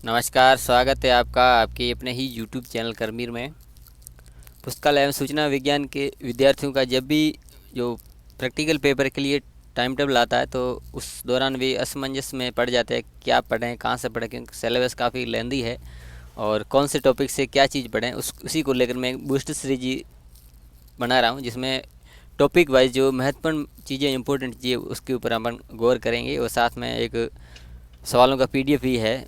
नमस्कार, स्वागत है आपका आपके अपने ही यूट्यूब चैनल करमीर में। पुस्तकालय एवं सूचना विज्ञान के विद्यार्थियों का जब भी जो प्रैक्टिकल पेपर के लिए टाइम टेबल आता है तो उस दौरान वे असमंजस में पड़ जाते हैं, क्या पढ़ें, कहाँ से पढ़ें, क्योंकि सिलेबस काफ़ी लेंदी है और कौन से टॉपिक से क्या चीज़ पढ़ें उसी को लेकर मैं एक बूस्ट सीरीज बना रहा हूँ, जिसमें टॉपिक वाइज जो महत्वपूर्ण चीज़ें, इंपॉर्टेंट चीज़ें, उसके ऊपर हम गौर करेंगे। और साथ में एक सवालों का पीडीएफ भी है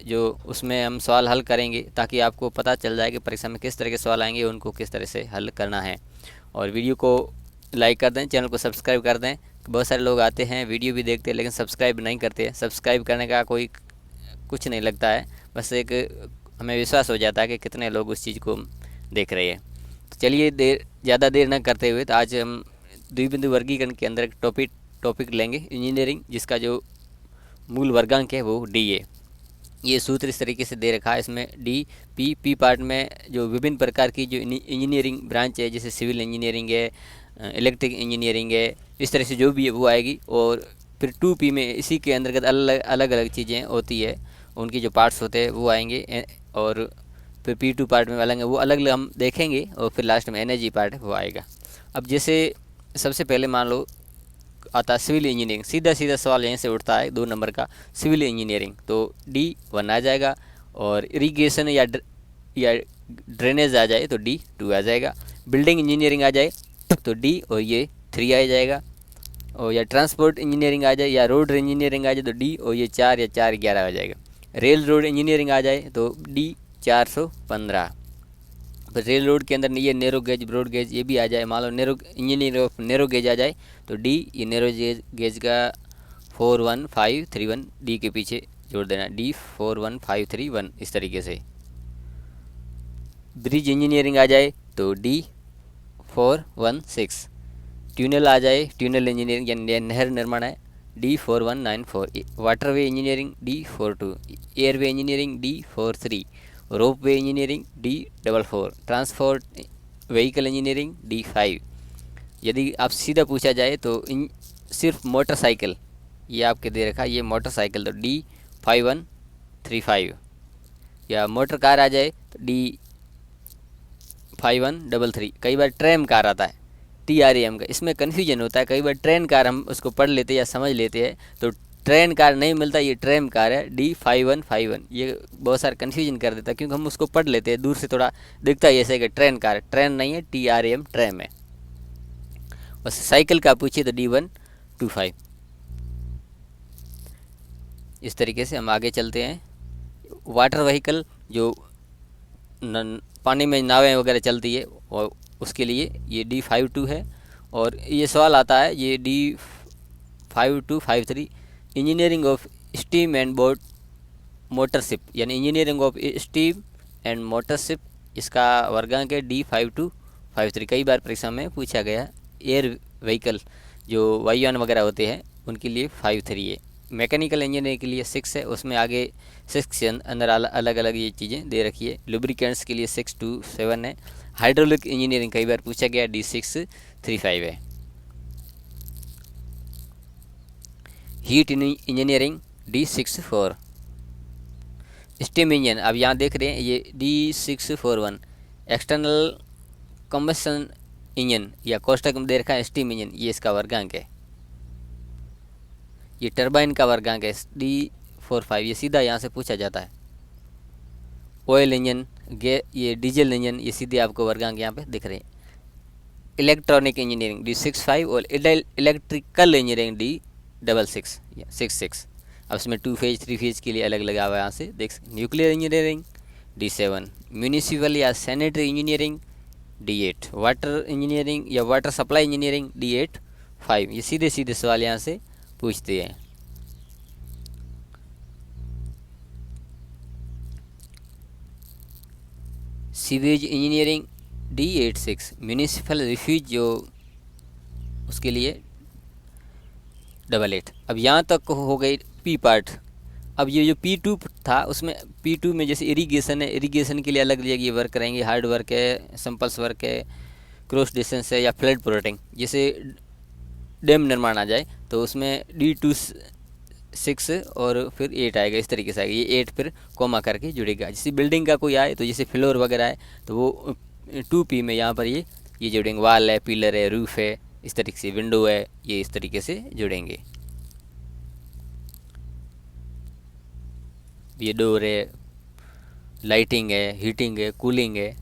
जो उसमें हम सवाल हल करेंगे, ताकि आपको पता चल जाए कि परीक्षा में किस तरह के सवाल आएंगे, उनको किस तरह से हल करना है। और वीडियो को लाइक कर दें, चैनल को सब्सक्राइब कर दें। बहुत सारे लोग आते हैं, वीडियो भी देखते हैं, लेकिन सब्सक्राइब नहीं करते। सब्सक्राइब करने का कोई कुछ नहीं लगता है, बस एक हमें विश्वास हो जाता है कि कितने लोग उस चीज़ को देख रहे हैं। तो चलिए ज़्यादा देर न करते हुए, तो आज हम द्विबिंदु वर्गीकरण के अंदर एक टॉपिक लेंगे, इंजीनियरिंग, जिसका जो मूल वर्गांक है वो डी है। ये सूत्र इस तरीके से दे रखा है, इसमें डी पी पार्ट में जो विभिन्न प्रकार की जो इंजीनियरिंग ब्रांच है, जैसे सिविल इंजीनियरिंग है, इलेक्ट्रिक इंजीनियरिंग है, इस तरह से जो भी है वो आएगी। और फिर 2P में इसी के अंतर्गत अलग अलग चीज़ें होती है, उनकी जो पार्ट्स होते हैं वो आएंगे। और फिर P2 पार्ट में अलग है, वो अलग अलग हम देखेंगे। और फिर लास्ट में एनर्जी पार्ट है वो आएगा। अब जैसे सबसे पहले मान लो आता है सिविल इंजीनियरिंग, सीधा सीधा सवाल यहीं से उठता है 2 नंबर का, सिविल इंजीनियरिंग, तो D1 आ जाएगा। और इरिगेशन या ड्रेनेज आ जाए तो D2 आ जाएगा। बिल्डिंग इंजीनियरिंग आ जाए तो D और ये 3 आ जाएगा। और या ट्रांसपोर्ट इंजीनियरिंग आ जाए या रोड इंजीनियरिंग आ जाए तो D और ये 4 या 4 11 आ जाएगा। रेल रोड इंजीनियरिंग आ जाए तो D 415। फिर रेल रोड के अंदर ये नैरो गेज, ब्रॉड गेज ये भी आ जाए। मान लो narrow engineering of narrow gauge आ जाए तो डी, ये नैरो गेज का 41531 डी के पीछे जोड़ देना, D 41531 इस तरीके से। ब्रिज इंजीनियरिंग आ जाए तो D 416। ट्यूनल आ जाए, ट्यूनल इंजीनियरिंग या नहर निर्माण है, D 4194। Waterway engineering D42। Airway engineering D43। Rope way engineering D44। Transport vehicle engineering D5। यदि आप सीधा पूछा जाए तो सिर्फ मोटरसाइकिल, ये आपके दे रखा है, ये मोटरसाइकिल तो D5135। या मोटर कार आ जाए तो D5133। कई बार ट्रेम कार आता है TRAM का, इसमें कन्फ्यूजन होता है। कई बार ट्रेन कार हम उसको पढ़ लेते हैं या समझ लेते हैं, तो ट्रेन कार नहीं मिलता, ये ट्रेम कार है D5151। ये बहुत सारा कन्फ्यूजन कर देता है, क्योंकि हम उसको पढ़ लेते हैं, दूर से थोड़ा दिखता है ऐसे कि ट्रेन कार, ट्रेन नहीं है, TRAM ट्रेम है। बस साइकिल का पूछिए तो D125। इस तरीके से हम आगे चलते हैं। वाटर व्हीकल जो पानी में नावें वगैरह चलती है, और उसके लिए ये D52 है। और ये सवाल आता है ये D5253, engineering of steam and boat motorship, यानी engineering of steam and motorship, इसका वर्गांक है D5253। कई बार परीक्षा में पूछा गया। एयर व्हीकल जो वायुयान वगैरह होते हैं उनके लिए 53 है। मैकेनिकल इंजीनियरिंग के लिए 6 है, उसमें आगे 6 के अंदर अलग अलग ये चीज़ें दे रखी है। लुब्रिकेंट्स के लिए 6 to 7 है। हाइड्रोलिक इंजीनियरिंग कई बार पूछा गया, D635 है। Heat engineering D64। Steam engine अब यहाँ देख रहे हैं ये D641। एक्सटर्नल कम्बशन इंजन या कोष्टक में दे रखा है स्टीम इंजन, ये इसका वर्गांक है। ये टरबाइन का वर्गांक है D45, ये सीधा यहाँ से पूछा जाता है। ऑयल इंजन, ये डीजल इंजन, ये सीधे आपको वर्गांक यहाँ पे दिख रहे हैं। इलेक्ट्रॉनिक इंजीनियरिंग D65 और इलेक्ट्रिकल इंजीनियरिंग D66। अब इसमें 2 फेज 3 फेज के लिए अलग लगा हुआ है, यहाँ से देख सकते। Nuclear engineering D7। म्यूनिसिपल या sanitary engineering D8। Water engineering या वाटर सप्लाई इंजीनियरिंग D85। ये सीधे सीधे सवाल यहाँ से पूछते हैं। Sewage engineering D86। Municipal refuse जो उसके लिए 88। अब यहाँ तक हो गई पी पार्ट। अब ये जो P2 था, उसमें P2 में जैसे इरिगेशन है, इरिगेशन के लिए अलग ये वर्क करेंगे, हार्ड वर्क है, सिंपल्स वर्क है, क्रॉस डिस्टेंस है, या फ्लड प्रोटेक्टिंग। जैसे डैम निर्माण आ जाए तो उसमें D2 6 और फिर 8 आएगा, इस तरीके से आएगा। ये 8 फिर कॉमा करके जुड़ेगा। जैसे बिल्डिंग का कोई आए तो जैसे फ्लोर वगैरह है तो वो 2P में यहाँ पर ये जुड़ेंगे। वाल है, पिलर है, रूफ है, इस तरीके से विंडो है, ये इस तरीके से जुड़ेंगे। ये डोर है, लाइटिंग है, हीटिंग है, कूलिंग है।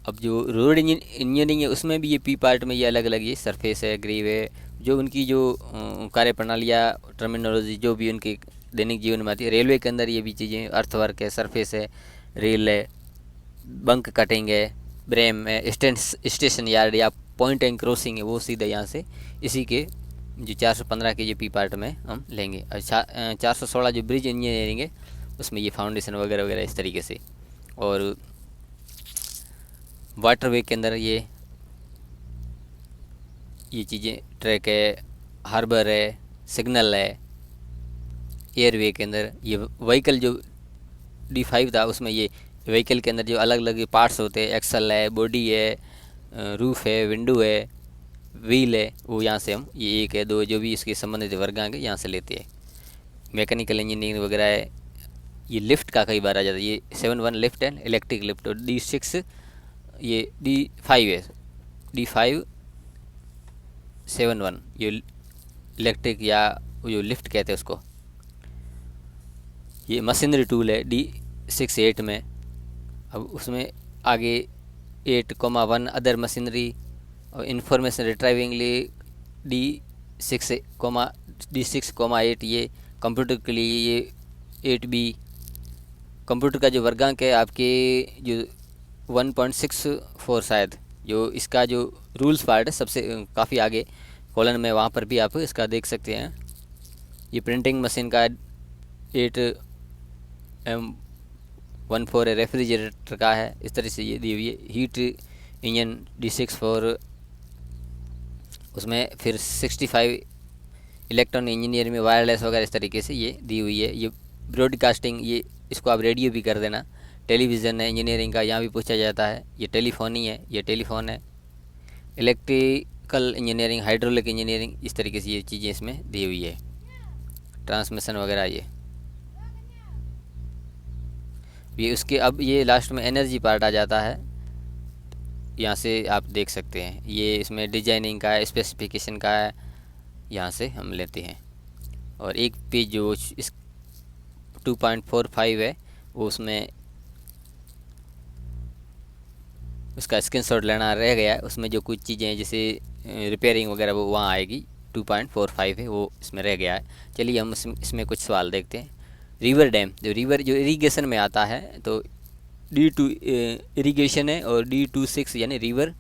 अब जो रोड इंजीनियरिंग है उसमें भी ये पी पार्ट में ये अलग अलग ये सरफेस है, ग्रीव है, जो उनकी जो कार्य प्रणालियाँ, टर्मिनोलॉजी जो भी उनके दैनिक जीवन में आती है। रेलवे के अंदर ये भी चीज़ें अर्थवर्क है, सरफेस है, रेल है, बंक कटिंग है, ब्रेम है, स्टेशन यार्ड या पॉइंट एंड क्रॉसिंग है, वो सीधा यहाँ से इसी के जो 415 के जो पी पार्ट में हम लेंगे। और 416 जो ब्रिज इंजीनियरिंग है उसमें ये फाउंडेशन वगैरह वगैरह इस तरीके से। और वाटरवे के अंदर ये चीज़ें ट्रैक है, हार्बर है, सिग्नल है। एयरवे के अंदर ये व्हीकल जो D5 था उसमें ये व्हीकल के अंदर जो अलग अलग पार्ट्स होते हैं, एक्सल है, बॉडी है, रूफ है, विंडो है, व्हील है, वो यहाँ से हम ये 1 है 2 जो भी इसके संबंधित वर्गांक यहाँ से लेते हैं। मैकेनिकल इंजीनियरिंग वगैरह है। ये लिफ्ट का कई बार आ जाता है। ये 7-1 लिफ्ट है, इलेक्ट्रिक लिफ्ट। और D6 ये D5 है, D5-7-1 ये इलेक्ट्रिक या जो लिफ्ट कहते हैं उसको। ये मशीनरी टूल है D6-8 में। अब उसमें आगे 8,1 अदर मशीनरी और इंफॉर्मेशन रिट्राइविंग लिए D6,8 ये कंप्यूटर के लिए। ये 8B कंप्यूटर का जो वर्गांक है आपके जो 1.64 शायद, जो इसका जो रूल्स पार्ट है सबसे काफ़ी आगे कॉलन में, वहाँ पर भी आप इसका देख सकते हैं। ये प्रिंटिंग मशीन का 8M14 है, रेफ्रिजरेटर का है, इस तरह से ये दी हुई है। हीट इंजन D6-4, उसमें फिर 65 इलेक्ट्रॉन इंजीनियर में वायरलेस वगैरह इस तरीके से ये दी हुई है। ये ब्रॉडकास्टिंग, ये इसको आप रेडियो भी कर देना। टेलीविज़न है इंजीनियरिंग का, यहाँ भी पूछा जाता है। ये टेलीफोनी है, ये टेलीफोन है। इलेक्ट्रिकल इंजीनियरिंग, हाइड्रोलिक इंजीनियरिंग, इस तरीके से ये चीज़ें इसमें दी हुई है। ट्रांसमिशन वगैरह ये उसके अब ये लास्ट में एनर्जी पार्ट आ जाता है। यहाँ से आप देख सकते हैं ये इसमें डिजाइनिंग का है, स्पेसिफिकेशन का है, यहाँ से हम लेते हैं। और एक पेज जो इस 2.45 है वो उसमें उसका स्क्रीनशॉट लेना रह गया है। उसमें जो कुछ चीज़ें हैं जैसे रिपेयरिंग वगैरह वो वहाँ आएगी। 2.45 है वो इसमें रह गया है। चलिए हम इसमें कुछ सवाल देखते हैं। रिवर डैम, जो रिवर जो इरीगेशन में आता है तो D2 इरीगेशन है और D26 यानी रिवर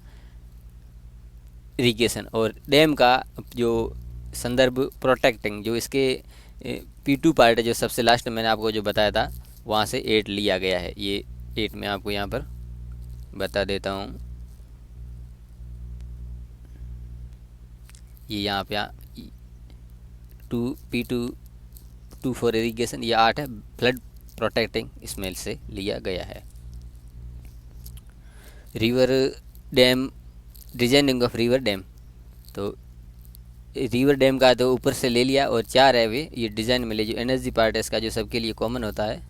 इरीगेशन। और डैम का जो संदर्भ प्रोटेक्टिंग, जो इसके P2 पार्ट है जो सबसे लास्ट में मैंने आपको जो बताया था वहाँ से 8 लिया गया है। ये 8 मैं आपको यहाँ पर बता देता हूँ। ये यहाँ पे 2P2-4 इरीगेशन, ये 8 है फ्लड प्रोटेक्टिंग, इसमें से लिया गया है। River dam, designing of river dam, तो रिवर डैम का तो ऊपर से ले लिया। और 4 है वे ये डिज़ाइन में ले। जो एनर्जी पार्ट है इसका जो सबके लिए कॉमन होता है,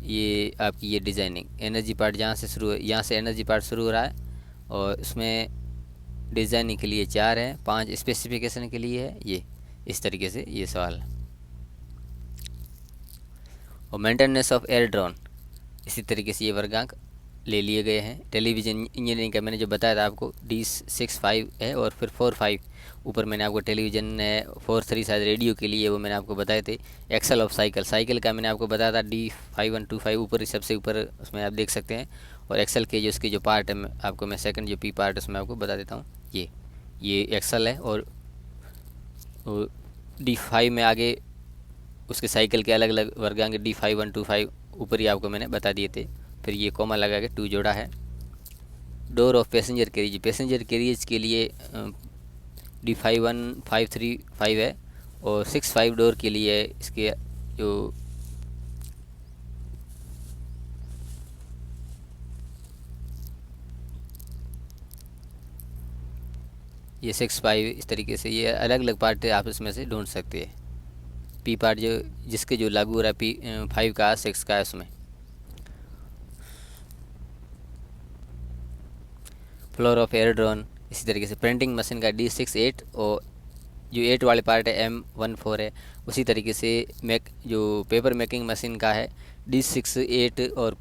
ये आपकी ये डिज़ाइनिंग एनर्जी पार्ट जहाँ से शुरू, यहाँ से एनर्जी पार्ट शुरू हो रहा है। और इसमें डिज़ाइनिंग के लिए 4 है, 5 स्पेसिफिकेशन के लिए है। ये इस तरीके से ये सवाल। और मेंटेनेंस ऑफ एयर ड्रोन, इसी तरीके से ये वर्गांक ले लिए गए हैं। टेलीविज़न इंजीनियरिंग का मैंने जो बताया था आपको D6-5 है। और फिर 4-5 ऊपर मैंने आपको टेलीविज़न है। 4-3 शायद रेडियो के लिए, वो मैंने आपको बताए थे। एक्सल ऑफ साइकिल, साइकिल का मैंने आपको बताया था D5125 ऊपर सबसे ऊपर, उसमें आप देख सकते हैं। और एक्सल के जो उसके जो पार्ट है आपको मैं सेकंड जो P पार्ट उसमें आपको बता देता हूँ। ये एक्सल है। और D5 में आगे उसके साइकिल के अलग अलग वर्गांक D5125 ऊपर ही आपको मैंने बता दिए थे। फिर ये कॉमा लगा के 2 जोड़ा है। Door of passenger carriage, passenger carriage के लिए D51-535 है। और 6-5 डोर के लिए इसके जो ये 6 5 इस तरीके से ये अलग अलग पार्ट आप इसमें से ढूंढ सकते हैं। पी पार्ट जो जिसके जो लागू हो रहा है P5 का 6 का है उसमें। फ्लोर ऑफ एयर ड्रोन इसी तरीके से। प्रिंटिंग मशीन का D6 8 और जो 8 वाले पार्ट है M14 है। उसी तरीके से जो पेपर मेकिंग मशीन का है D6 8 और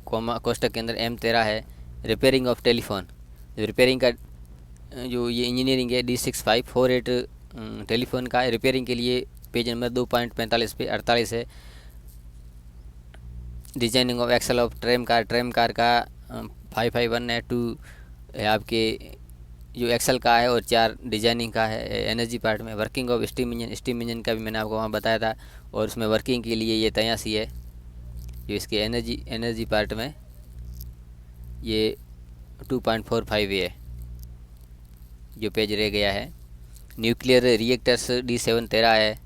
कोमा कोष्टक के अंदर M13 है। रिपेयरिंग ऑफ टेलीफोन जो रिपेयरिंग का जो ये इंजीनियरिंग है D6 5 4 8 टेलीफोन का है। रिपेयरिंग के लिए पेज नंबर 2.45 पे 48 है। Designing of axle of tram car का 551 है। 2 है आपके जो एक्सल का है और 4 डिजाइनिंग का है एनर्जी पार्ट में। वर्किंग ऑफ स्टीम इंजन का भी मैंने आपको वहाँ बताया था और उसमें वर्किंग के लिए ये 83 है जो इसके एनर्जी पार्ट में ये 2.45 है जो पेज रह गया है। न्यूक्लियर रिएक्टर्स D7 13 है।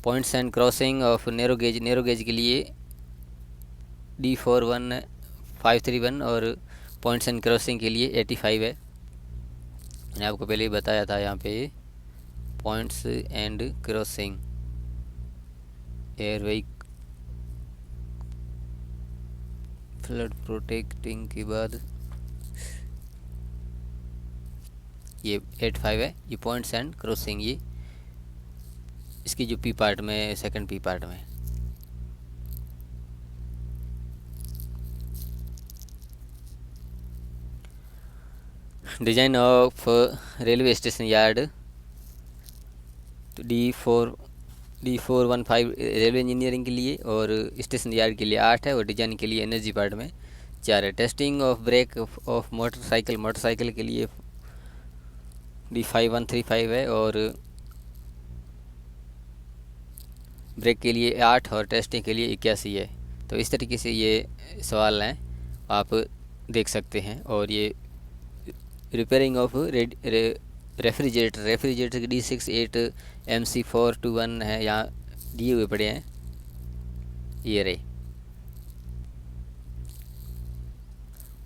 Points and crossing of narrow gauge के लिए D41 531 और पॉइंट्स एंड क्रॉसिंग के लिए 85 है। मैंने आपको पहले ही बताया था यहाँ पे points and crossing air vehicle flood protecting के बाद ये 85 है। ये पॉइंट्स एंड क्रॉसिंग ये इसकी जो पी पार्ट में सेकंड पी पार्ट में। Design of railway station yard तो D415 रेलवे इंजीनियरिंग के लिए और स्टेशन यार्ड के लिए 8 है और डिजाइन के लिए एनर्जी पार्ट में 4 है। Testing of brake of motorcycle के लिए D5135 है और ब्रेक के लिए 8 और टेस्टिंग के लिए 81 है। तो इस तरीके से ये सवाल हैं आप देख सकते हैं। और ये रिपेयरिंग ऑफ रेफ्रिजरेटर के D6 8 MC421 है यहाँ दिए हुए पड़े हैं ये रहे।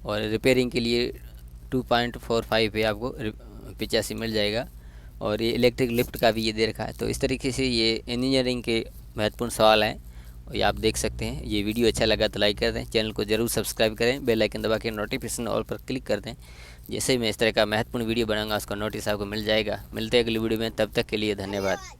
और रिपेयरिंग के लिए 2.45 पे आपको 85 मिल जाएगा। और ये इलेक्ट्रिक लिफ्ट का भी ये दे रखा है। तो इस तरीके से ये इंजीनियरिंग के महत्वपूर्ण सवाल हैं और ये आप देख सकते हैं। ये वीडियो अच्छा लगा तो लाइक कर दें, चैनल को ज़रूर सब्सक्राइब करें, बेल आइकन दबा के नोटिफिकेशन ऑल पर क्लिक कर दें। जैसे ही मैं इस तरह का महत्वपूर्ण वीडियो बनाऊंगा उसका नोटिस आपको मिल जाएगा। मिलते हैं अगली वीडियो में, तब तक के लिए धन्यवाद।